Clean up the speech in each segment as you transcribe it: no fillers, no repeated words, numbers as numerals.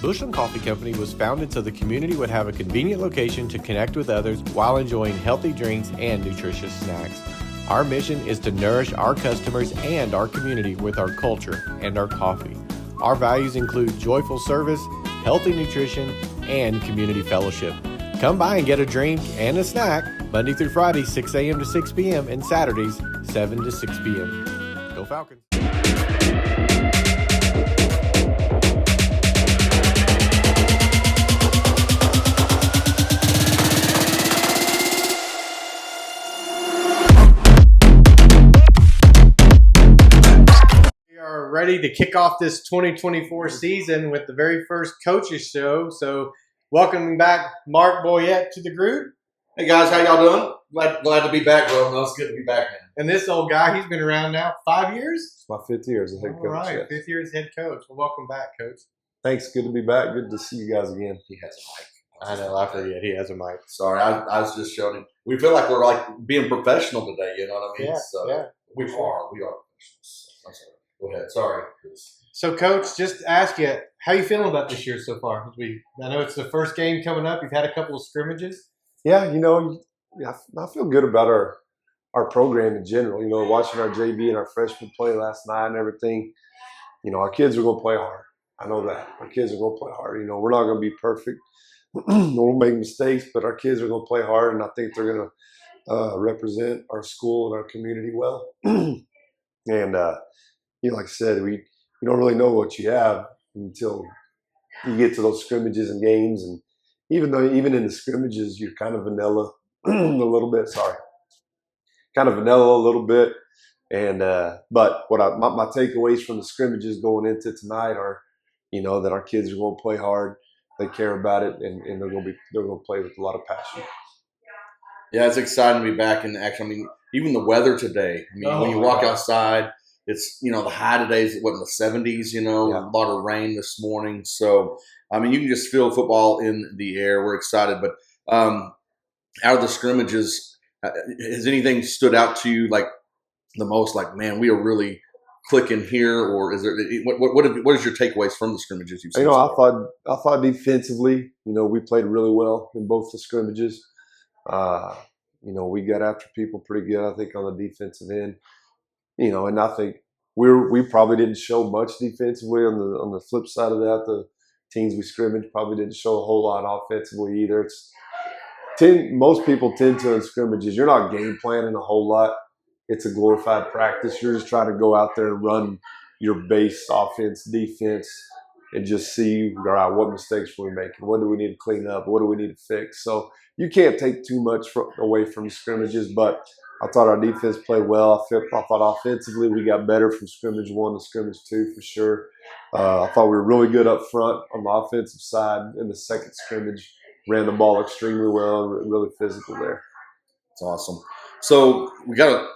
Bushland Coffee Company was founded so the community would have a convenient location to connect with others while enjoying healthy drinks and nutritious snacks. Our mission is to nourish our customers and our community with our culture and our coffee. Our values include joyful service, healthy nutrition, and community fellowship. Come by and get a drink and a snack Monday through Friday, 6 a.m. to 6 p.m. and Saturdays, 7 to 6 p.m. Go Falcons! Ready to kick off this 2024 season with the very first coaches show. So welcoming back Mark Boyette to the group. Hey guys, how y'all doing? Glad to be back, bro. No, it's good to be back, man. And this old guy, he's been around now 5 years? It's my 5th year as a head coach. All right, yes. 5th year as head coach. Well, welcome back, Coach. Thanks. Good to be back. Good to see you guys again. He has a mic. I know, I forget. He has a mic. Sorry, I was just showing him. We feel like we're like being professional today, you know what I mean? Yeah, so yeah. We are professionals. I'm sorry. Go ahead. Sorry. So, Coach, just to ask you, how you feeling about this year so far? I know it's the first game coming up. You've had a couple of scrimmages. Yeah, I feel good about our program in general. Watching our JV and our freshmen play last night and everything, our kids are going to play hard. I know that. Our kids are going to play hard. We're not going to be perfect. We'll make mistakes, but our kids are going to play hard, and I think they're going to represent our school and our community well. And, like I said, you don't really know what you have until you get to those scrimmages and games. And even in the scrimmages, you're kind of vanilla a little bit. Kind of vanilla a little bit. And but my takeaways from the scrimmages going into tonight are, that our kids are going to play hard. They care about it, and they're going to play with a lot of passion. Yeah, it's exciting to be back in action. I mean, even the weather today. When you walk outside, it's, the high today is in the 70s, Yeah. A lot of rain this morning. So, you can just feel football in the air. We're excited. But out of the scrimmages, has anything stood out to you like the most? Like, man, we are really clicking here, or is there what is your takeaways from the scrimmages you've seen? I thought defensively, we played really well in both the scrimmages. We got after people pretty good, I think, on the defensive end. And I think we probably didn't show much defensively. On the flip side of that, the teams we scrimmaged probably didn't show a whole lot offensively either. Most people tend to in scrimmages, you're not game planning a whole lot. It's a glorified practice. You're just trying to go out there and run your base offense, defense, and just see, all right, what mistakes were we making? What do we need to clean up? What do we need to fix? So you can't take too much away from scrimmages, but I thought our defense played well. I thought offensively we got better from scrimmage 1 to scrimmage 2 for sure. I thought we were really good up front on the offensive side in the second scrimmage. Ran the ball extremely well, really physical there. It's awesome. So we got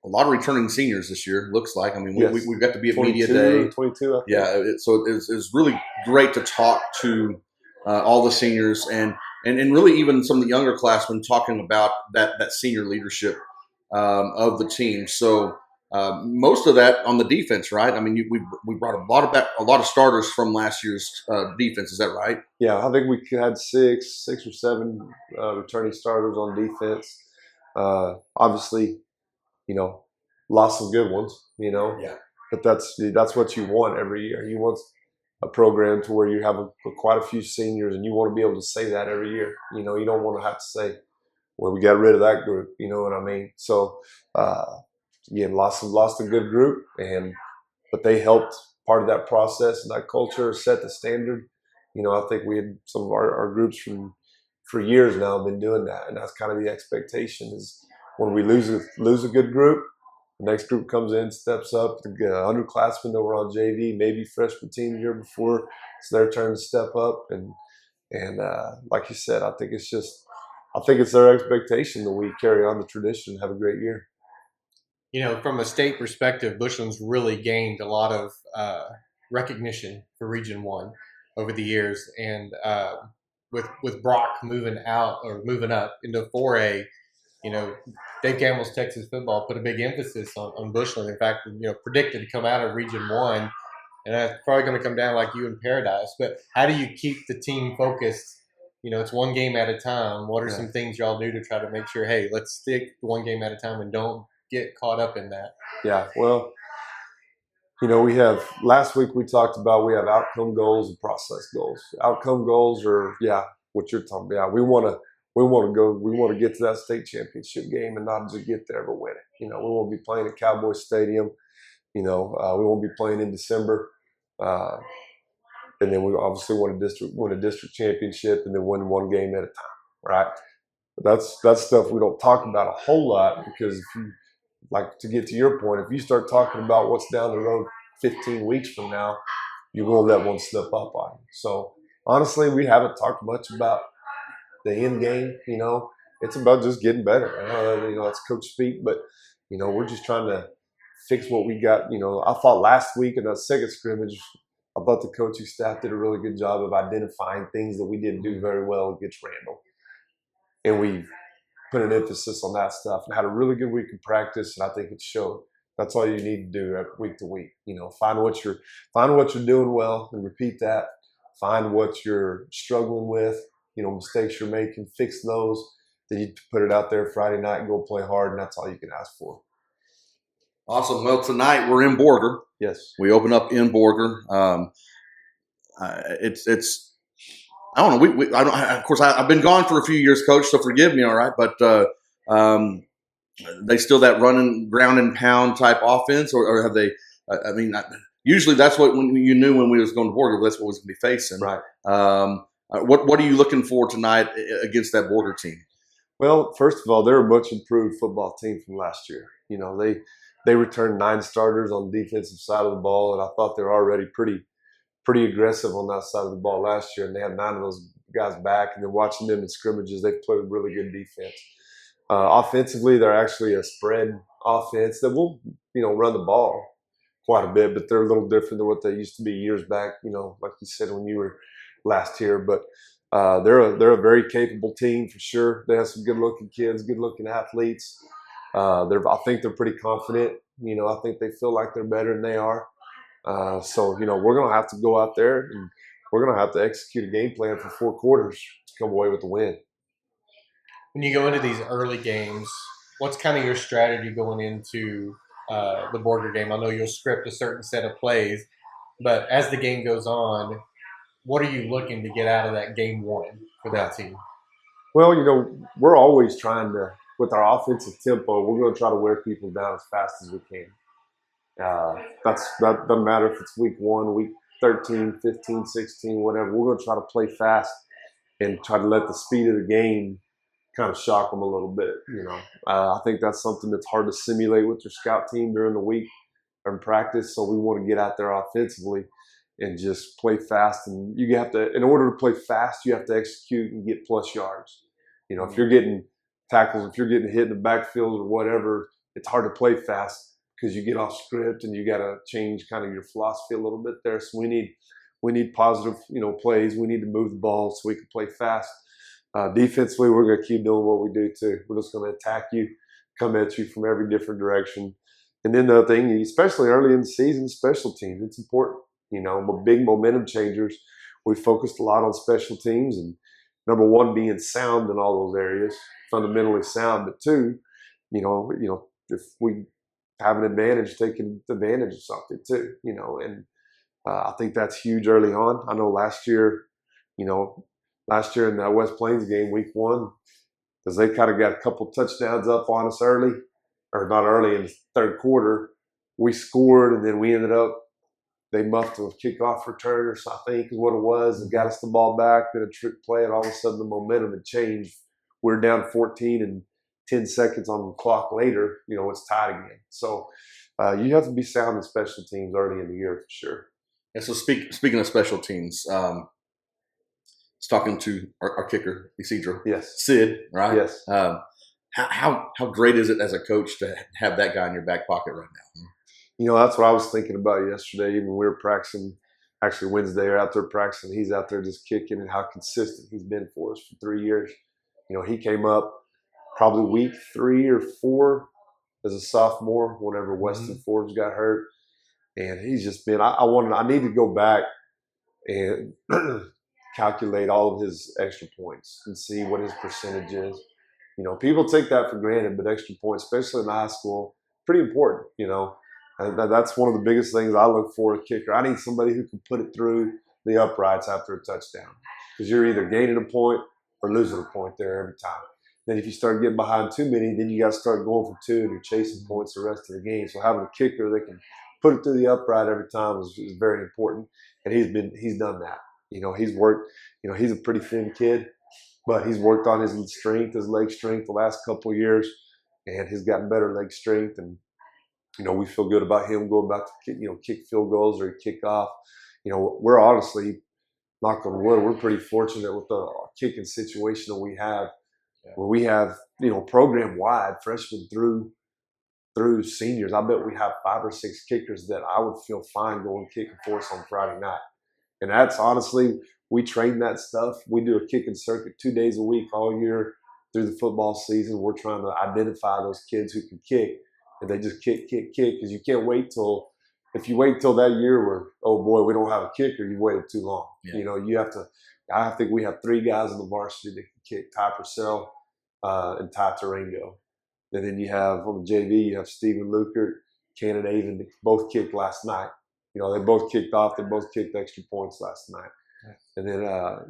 a lot of returning seniors this year, looks like. Yes. We got to be at Media Day. 22, I think. Yeah, so it was really great to talk to all the seniors and really even some of the younger classmen talking about that senior leadership of the team. So most of that on the defense, right? We brought a lot of starters from last year's defense. Is that right? Yeah, I think we had six or seven returning starters on defense. Obviously, lost some good ones. Yeah. But that's what you want every year. You want a program to where you have quite a few seniors, and you want to be able to say that every year. You don't want to have to say, well, we got rid of that group. You know what I mean? So, again, lost a good group, but they helped part of that process and that culture set the standard. I think we had some of our groups for years now have been doing that, and that's kind of the expectation is when we lose a good group, the next group comes in, steps up. The underclassmen that were on JV, maybe freshman team the year before, it's their turn to step up. And like you said, I think it's their expectation that we carry on the tradition and have a great year. From a state perspective, Bushland's really gained a lot of recognition for Region 1 over the years. And with Brock moving up into 4A, Dave Campbell's Texas football put a big emphasis on Bushland. In fact, predicted to come out of Region 1 And that's probably going to come down like you in Paradise. But how do you keep the team focused? It's one game at a time. What are Yeah. some things y'all do to try to make sure, hey, let's stick one game at a time and don't get caught up in that? Yeah, well, we have last week we talked about we have outcome goals and process goals. Outcome goals are what you're talking about. We want to get to that state championship game and not just get there but win it. We won't be playing at Cowboy Stadium. We won't be playing in December. And then we obviously win a district championship and then win one game at a time, right? But that's stuff we don't talk about a whole lot because if you, like to get to your point, if you start talking about what's down the road 15 weeks from now, you're going to let one slip up on you. So honestly, we haven't talked much about the end game. It's about just getting better. That's coach speak, but we're just trying to fix what we got. I thought last week in that second scrimmage, I thought the coaching staff did a really good job of identifying things that we didn't do very well against Randall. And we put an emphasis on that stuff and had a really good week of practice, and I think it showed. That's all you need to do week to week. Find what you're doing well and repeat that. Find what you're struggling with, mistakes you're making, fix those. Then you put it out there Friday night and go play hard, and that's all you can ask for. Awesome. Well, tonight we're in Borger. Yes. We open up in Borger. It's I don't know. Of course, I've been gone for a few years, Coach. So forgive me, all right. But they still that running ground and pound type offense, or have they? Usually that's what when you knew when we was going to Borger, that's what was going to be facing. Right. What are you looking for tonight against that Borger team? Well, first of all, they're a much improved football team from last year. They returned 9 starters on the defensive side of the ball, and I thought they were already pretty aggressive on that side of the ball last year, and they had 9 of those guys back. And then watching them in scrimmages, they played really good defense. Offensively, they're actually a spread offense that will, run the ball quite a bit, but they're a little different than what they used to be years back. Like you said when you were last here, but they're a very capable team for sure. They have some good-looking kids, good-looking athletes. I think they're pretty confident. I think they feel like they're better than they are. So we're going to have to go out there and we're going to have to execute a game plan for 4 quarters to come away with the win. When you go into these early games, what's kind of your strategy going into the Borger game? I know you'll script a certain set of plays, but as the game goes on, what are you looking to get out of that game one for that team? Well, we're always trying to, with our offensive tempo, we're going to try to wear people down as fast as we can. That doesn't matter if it's week 1, week 13, 15, 16, whatever. We're going to try to play fast and try to let the speed of the game kind of shock them a little bit. I think that's something that's hard to simulate with your scout team during the week or in practice. So we want to get out there offensively and just play fast. And you have to, in order to play fast, you have to execute and get plus yards. If you're getting tackles, if you're getting hit in the backfield or whatever, it's hard to play fast because you get off script and you got to change kind of your philosophy a little bit there. So we need positive, plays. We need to move the ball so we can play fast. Defensively, we're going to keep doing what we do too. We're just going to attack you, come at you from every different direction. And then the other thing, especially early in the season, special teams, it's important. Big momentum changers. We focused a lot on special teams and number 1, being sound in all those areas, fundamentally sound. But 2, if we have an advantage, taking advantage of something too, and I think that's huge early on. I know last year in that West Plains game, week 1, because they kind of got a couple touchdowns up on us early, or not early in the third quarter. We scored, and then we ended up, they muffed a kickoff return or something, I think is what it was, and got us the ball back, then a trick play, and all of a sudden the momentum had changed. We're down 14 and 10 seconds on the clock later, it's tied again. So you have to be sound in special teams early in the year for sure. And so speaking of special teams, I was talking to our kicker, Isidro. Yes. Sid, right? Yes. How great is it as a coach to have that guy in your back pocket right now? That's what I was thinking about yesterday. Even we were practicing, actually Wednesday, or out there practicing. He's out there just kicking, and how consistent he's been for us for 3 years. He came up probably week 3 or 4 as a sophomore whenever Weston Forbes got hurt. And he's just been. I need to go back and calculate all of his extra points and see what his percentage is. You know, people take that for granted, but extra points, especially in high school, pretty important. You know, and that's one of the biggest things I look for in a kicker. I need somebody who can put it through the uprights after a touchdown, because you're either gaining a point or losing a point there every time. Then if you start getting behind too many, then you got to start going for two and you're chasing points the rest of the game. So having a kicker that can put it through the upright every time is very important. And he's done that. You know, he's worked, you know, he's a pretty thin kid, but he's worked on his strength, his leg strength the last couple of years, and he's gotten better leg strength. And, you know, we feel good about him going back to kick field goals or kick off. You know, we're honestly, knock on wood, we're pretty fortunate with the kicking situation that we have, where we have, you know, program wide, freshmen through seniors. I bet we have 5 or 6 kickers that I would feel fine going kicking for us on Friday night. And that's honestly, we train that stuff. We do a kicking circuit 2 days a week all year through the football season. We're trying to identify those kids who can kick, and they just kick, because you can't wait till, if you wait till that year where, oh boy, we don't have a kicker, you waited too long. Yeah. You know, I think we have 3 guys in the varsity that can kick, Ty Purcell and Ty Tarango. And then you have, on the JV, you have Stephen Lukert, Cannon Avon, they both kicked last night. You know, they both kicked off, they both kicked extra points last night. And then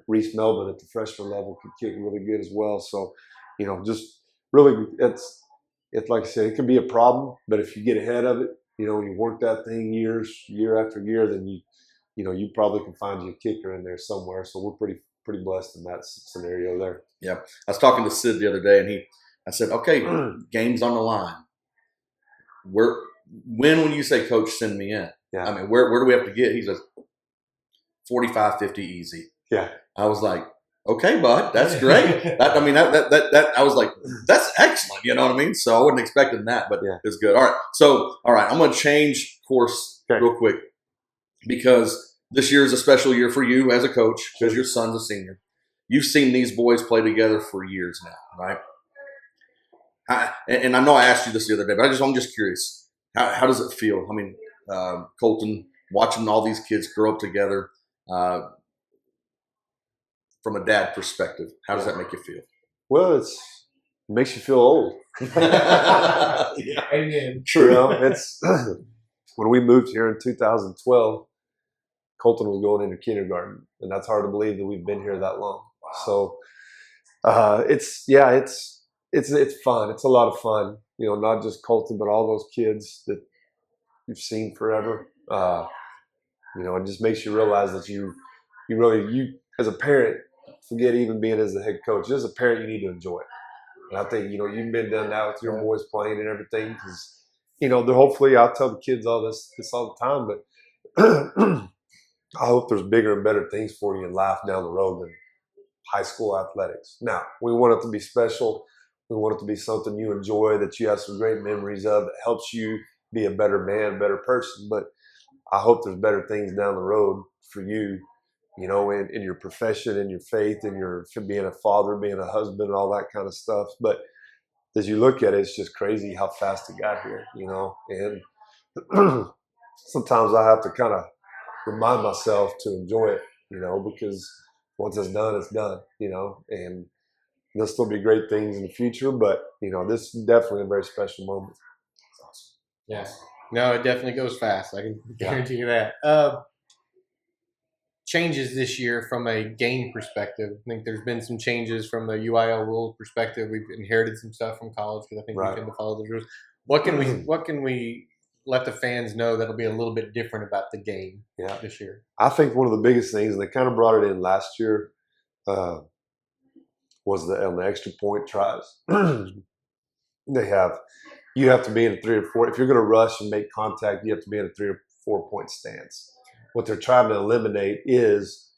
Reese Melvin at the freshman level could kick really good as well. So, you know, just really, it's like I said, it can be a problem, but if you get ahead of it, you know, you work that thing year after year, then you probably can find you a kicker in there somewhere. So we're pretty blessed in that scenario there. Yeah, I was talking to Sid the other day, and I said, okay, game's on the line. When will you say, Coach, send me in? Yeah. I mean, where do we have to get? He says, 45, 50 easy. Yeah. I was like, okay, bud, that's great. That I was like, that's excellent. You know what I mean? So I wasn't expecting that, but it's good. All right. I'm going to change course real quick, because this year is a special year for you as a coach, because your son's a senior. You've seen these boys play together for years now, right? And I know I asked you this the other day, but I'm just curious. How does it feel? I mean, Colton, watching all these kids grow up together, from a dad perspective, how does that make you feel? Well, it makes you feel old. Amen. True. You know, it's when we moved here in 2012, Colton was going into kindergarten, and that's hard to believe that we've been here that long. Wow. So it's fun. It's a lot of fun. You know, not just Colton, but all those kids that you've seen forever. You know, it just makes you realize that you as a parent, forget even being as the head coach. As a parent, you need to enjoy it. And I think, you know, you've been done now with your boys playing and everything, because, you know, hopefully, I'll tell the kids all this all the time, but I hope there's bigger and better things for you in life down the road than high school athletics. Now, we want it to be special. We want it to be something you enjoy, that you have some great memories of, that helps you be a better man, better person. But I hope there's better things down the road for you, you know, in your profession, in your faith, in your being a father, being a husband, and all that kind of stuff. But as you look at it, it's just crazy how fast it got here, you know. And sometimes I have to kind of remind myself to enjoy it, you know, because once it's done, you know. And there'll still be great things in the future, but, you know, this is definitely a very special moment. That's awesome. Yes. No, it definitely goes fast. I can guarantee you that. Changes this year from a game perspective. I think there's been some changes from the UIL rule perspective. We've inherited some stuff from college, because I think we tend to follow the rules. What can we let the fans know that'll be a little bit different about the game this year? I think one of the biggest things, and they kind of brought it in last year, was on the extra point tries. You have to be in a 3 or 4. If you're going to rush and make contact, you have to be in a 3 or 4 point stance. What they're trying to eliminate is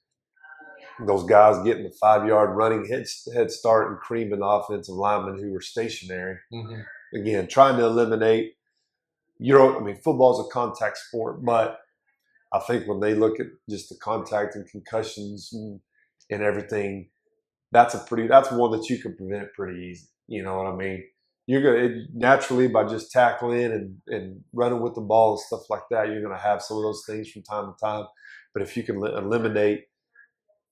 those guys getting the 5-yard running head start and creaming the offensive linemen who were stationary. Mm-hmm. Again, trying to eliminate. Football's a contact sport, but I think when they look at just the contact and concussions and everything, that's one that you can prevent pretty easy. You know what I mean? you're gonna naturally by just tackling and running with the ball and stuff like that, you're gonna have some of those things from time to time. But if you can eliminate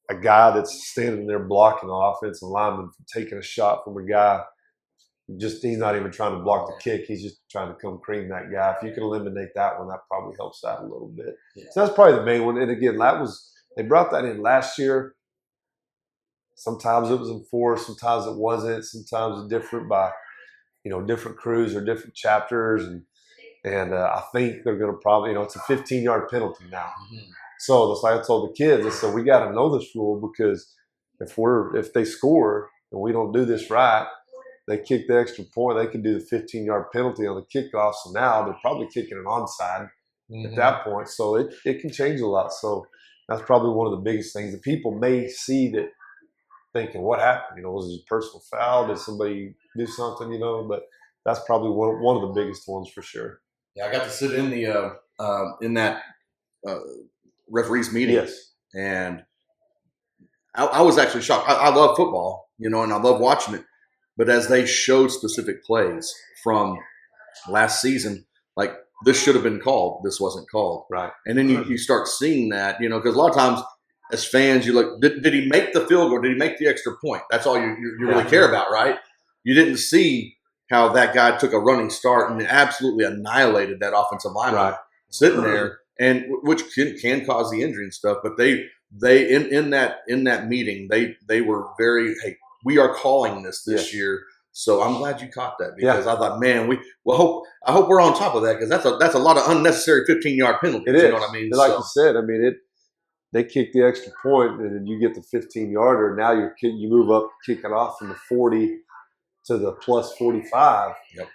a guy that's standing there blocking the offensive lineman from taking a shot from a guy, just he's not even trying to block the kick, he's just trying to come cream that guy. If you can eliminate that one, that probably helps out a little bit. Yeah. So that's probably the main one. And again, they brought that in last year. Sometimes it was enforced, sometimes it wasn't, sometimes it's different by different crews or different chapters, and I think they're going to probably, it's a 15-yard penalty now. Mm-hmm. So that's like I told the kids, I said, we got to know this rule, because if they score and we don't do this right, they kick the extra point, they can do the 15-yard penalty on the kickoff. So now they're probably kicking an onside at that point. So it can change a lot. So that's probably one of the biggest things that people may see that thinking, what happened? Was it a personal foul? Did somebody do something? But that's probably one of the biggest ones for sure. Yeah, I got to sit in the in that referees meeting. Yes. And I was actually shocked. I love football, and I love watching it. But as they showed specific plays from last season, like this should have been called, this wasn't called. Right. And then you start seeing that, because a lot of times as fans, you look, did he make the field goal? Did he make the extra point? That's all you really care about, right? You didn't see how that guy took a running start and absolutely annihilated that offensive lineman sitting there, and which can cause the injury and stuff. But they in that meeting, they were very, hey, we are calling this year. So I'm glad you caught that, because I thought, man, I hope we're on top of that, because that's a lot of unnecessary 15-yard penalties. It is. You know what I mean? Like you said, they kick the extra point, and then you get the 15-yarder. Now you move up, kick it off from the 40 to the plus 45. Yep.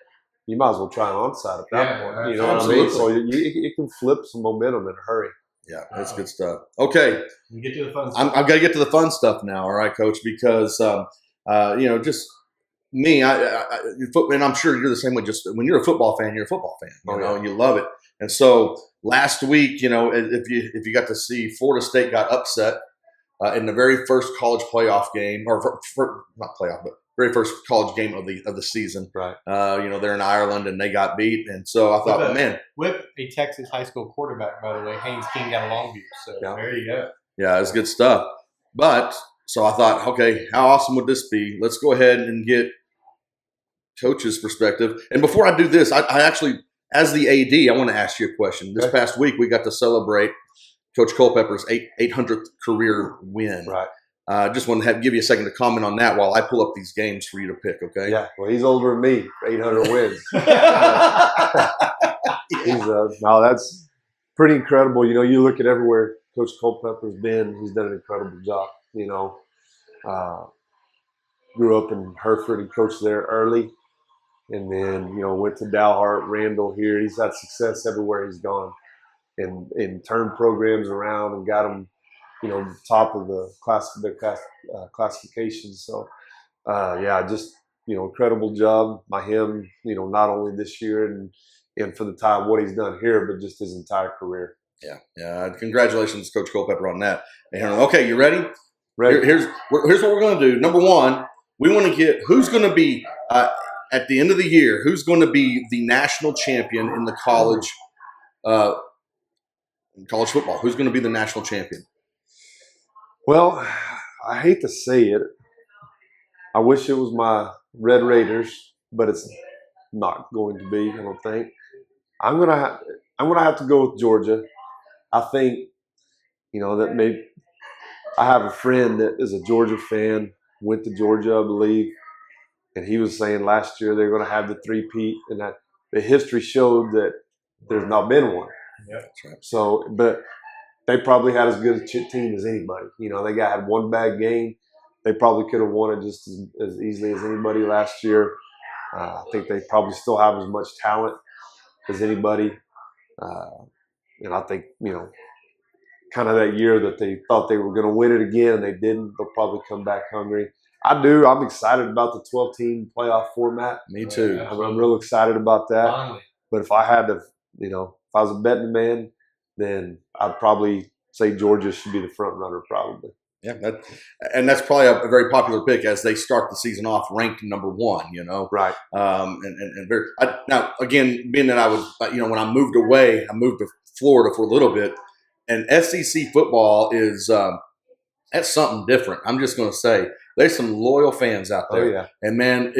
You might as well try an onside at that point. You know absolutely. what I mean? So it can flip some momentum in a hurry. Yeah, that's good stuff. Okay, we get to the fun stuff. I've got to get to the fun stuff now. All right, Coach, because just me, and I'm sure you're the same way. Just when you're a football fan, you're a football fan, and you love it. And so last week, if you got to see, Florida State got upset in the very first college playoff game, or not playoff, but very first college game of the season. Right. They're in Ireland and they got beat, and so I thought, with a Texas high school quarterback, by the way, Haynes King out of Longview. So there you go. Yeah, it's good stuff. But so I thought, okay, how awesome would this be? Let's go ahead and get Coach's perspective. And before I do this, I actually, as the AD, I want to ask you a question. This past week, we got to celebrate Coach Culpepper's 800th career win. Right. Just want to give you a second to comment on that while I pull up these games for you to pick, okay? Yeah, well, he's older than me, 800 wins. No, that's pretty incredible. You look at everywhere Coach Culpepper's been, he's done an incredible job. Grew up in Hereford and coached there early. And then, went to Dalhart, Randall here. He's had success everywhere he's gone, and turned programs around and got them, top of the classification. So, just, incredible job by him, not only this year and for the time what he's done here, but just his entire career. Yeah. Congratulations, Coach Culpepper, on that. Okay, you ready? Ready. Here's what we're going to do. Number one, we want to get who's going to be at the end of the year, who's going to be the national champion in the college football? Who's going to be the national champion? Well, I hate to say it. I wish it was my Red Raiders, but it's not going to be, I don't think. I'm gonna have to go with Georgia. I think, that maybe I have a friend that is a Georgia fan, went to Georgia, I believe, and he was saying last year they're going to have the three-peat, and that the history showed that there's not been one. Yeah, that's right. So, but they probably had as good a team as anybody. They had one bad game. They probably could have won it just as easily as anybody last year. I think they probably still have as much talent as anybody. And I think, kind of that year that they thought they were going to win it again and they didn't, they'll probably come back hungry. I'm excited about the 12-team playoff format. Me too. I'm real excited about that. Finally. But if I had to, if I was a betting man, then I'd probably say Georgia should be the front runner probably. Yeah, and that's probably a very popular pick as they start the season off ranked number 1. Right. And very now again, being that I was when I moved away, I moved to Florida for a little bit, and SEC football is that's something different. I'm just going to say there's some loyal fans out there. Oh, yeah. And man,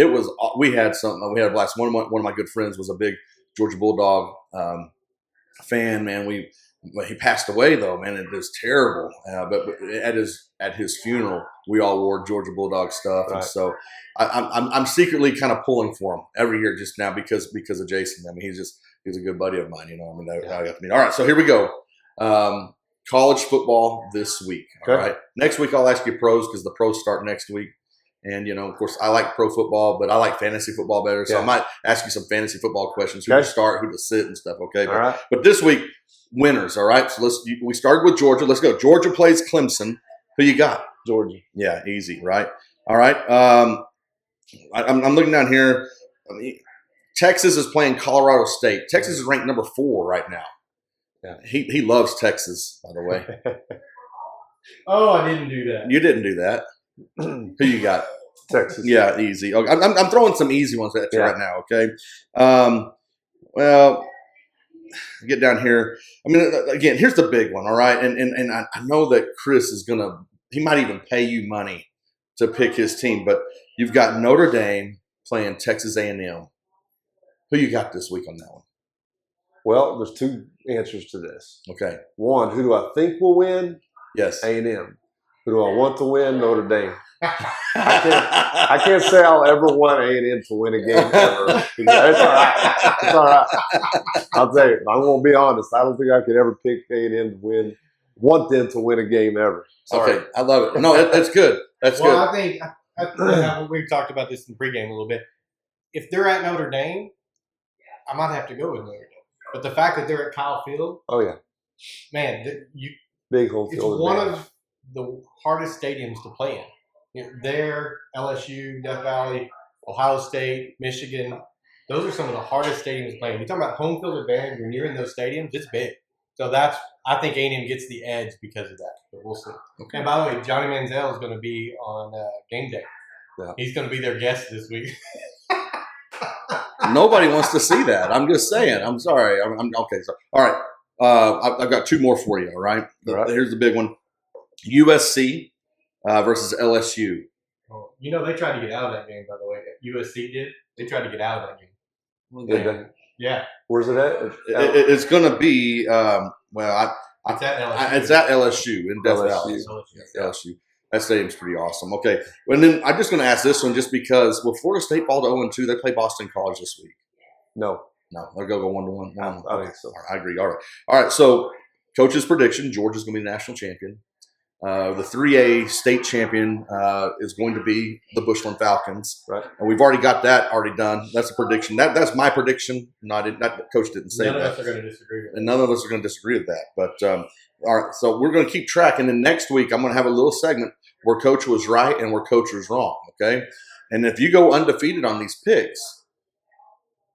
we had a blast. One of my good friends was a big Georgia Bulldog fan. Man, he passed away though. Man, it was terrible. But at his funeral, we all wore Georgia Bulldog stuff, Right. and so I'm secretly kind of pulling for him every year just now because of Jason. I mean, he's a good buddy of mine. I got to meet. All right, so here we go. College football this week. All right. Next week I'll ask you pros because the pros start next week. And, of course, I like pro football, but I like fantasy football better. So I might ask you some fantasy football questions, who to start, who to sit and stuff, okay? All right. But this week, winners, all right? So we started with Georgia. Let's go. Georgia plays Clemson. Who you got? Georgia. Yeah, easy, right? All right. I'm looking down here. Texas is playing Colorado State. Texas is ranked number 4 right now. Yeah. He loves Texas, by the way. Oh, I didn't do that. You didn't do that. Who you got? Texas. Yeah, easy. Okay. I'm throwing some easy ones at you right now, okay? Well, get down here. I mean, again, here's the big one, all right? And I know that Chris is going to – he might even pay you money to pick his team, but you've got Notre Dame playing Texas A&M. Who you got this week on that one? Well, there's 2 answers to this. Okay. One, who do I think will win? Yes. A&M. Who do I want to win? Notre Dame. I can't say I'll ever want A&M to win a game ever. It's all right. It's all right. I'll tell you, I'm going to be honest. I don't think I could ever pick A&M to win, want them to win a game ever. Sorry. Okay, I love it. No, that's good. That's good. I think we've talked about this in pregame a little bit. If they're at Notre Dame, I might have to go with Notre Dame. But the fact that they're at Kyle Field, oh yeah, man, big home it's field. one of the hardest stadiums to play in. There, LSU, Death Valley, Ohio State, Michigan, those are some of the hardest stadiums to play in. You're talking about home field advantage when you're in those stadiums, it's big. So I think A&M gets the edge because of that. But we'll see. Okay. And by the way, Johnny Manziel is going to be on game day. Yeah. He's going to be their guest this week. Nobody wants to see that. I'm just saying. I'm sorry. I'm okay. So, all right. I've got 2 more for you. All right. Here's the big one: USC versus LSU. Oh, they tried to get out of that game. By the way, USC did. They tried to get out of that game. Yeah. Where's it at? It's going to be. It's at LSU. It's at LSU in Death Valley. LSU. That stadium's pretty awesome. Okay. And then I'm just going to ask this one just because will Florida State fall to 0-2? They play Boston College this week. No. They'll go 1-1. I think so. I agree. All right. So, coach's prediction: Georgia's going to be the national champion. The 3A state champion is going to be the Bushland Falcons. Right. And we've already got that done. That's a prediction. That's my prediction. Coach didn't say that. None of us are going to disagree with that. And none of us are going to disagree with that. But all right, so we're going to keep track. And then next week, I'm going to have a little segment where Coach was right and where Coach was wrong, okay? And if you go undefeated on these picks,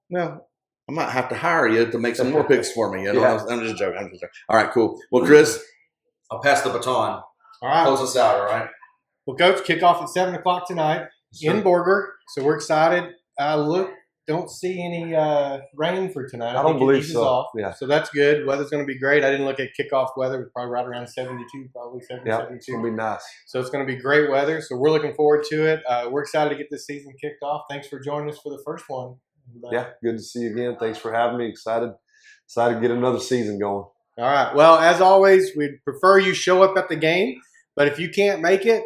well, I might have to hire you to make some more picks for me. Yeah. I'm just joking. All right, cool. Well, Chris, I'll pass the baton. All right. Close us out, all right? Well, Coach, kickoff at 7 o'clock tonight in Borger. So we're excited. Don't see any rain for tonight. I don't believe so. Off. Yeah. So that's good. Weather's going to be great. I didn't look at kickoff weather. It's probably right around 72, probably 70, yeah, 72. It's going to be nice. So it's going to be great weather. So we're looking forward to it. We're excited to get this season kicked off. Thanks for joining us for the first one. Yeah, good to see you again. Thanks for having me. Excited to get another season going. All right. Well, as always, we'd prefer you show up at the game. But if you can't make it,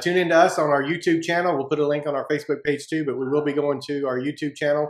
tune in to us on our YouTube channel. We'll put a link on our Facebook page too, but we will be going to our YouTube channel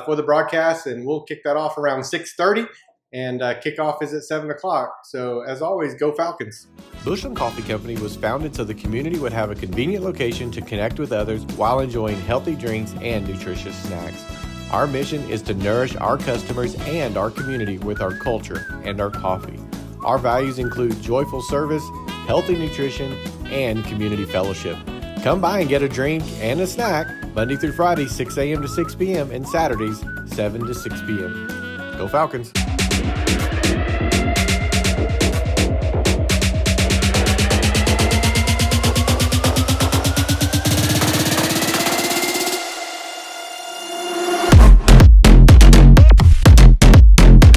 for the broadcast, and we'll kick that off around 6:30, and kickoff is at 7 o'clock. So as always, go Falcons. Bushland Coffee Company was founded so the community would have a convenient location to connect with others while enjoying healthy drinks and nutritious snacks. Our mission is to nourish our customers and our community with our culture and our coffee. Our values include joyful service, healthy nutrition, and community fellowship. Come by and get a drink and a snack Monday through Friday, 6 a.m. to 6 p.m. and Saturdays, 7 to 6 p.m. Go Falcons!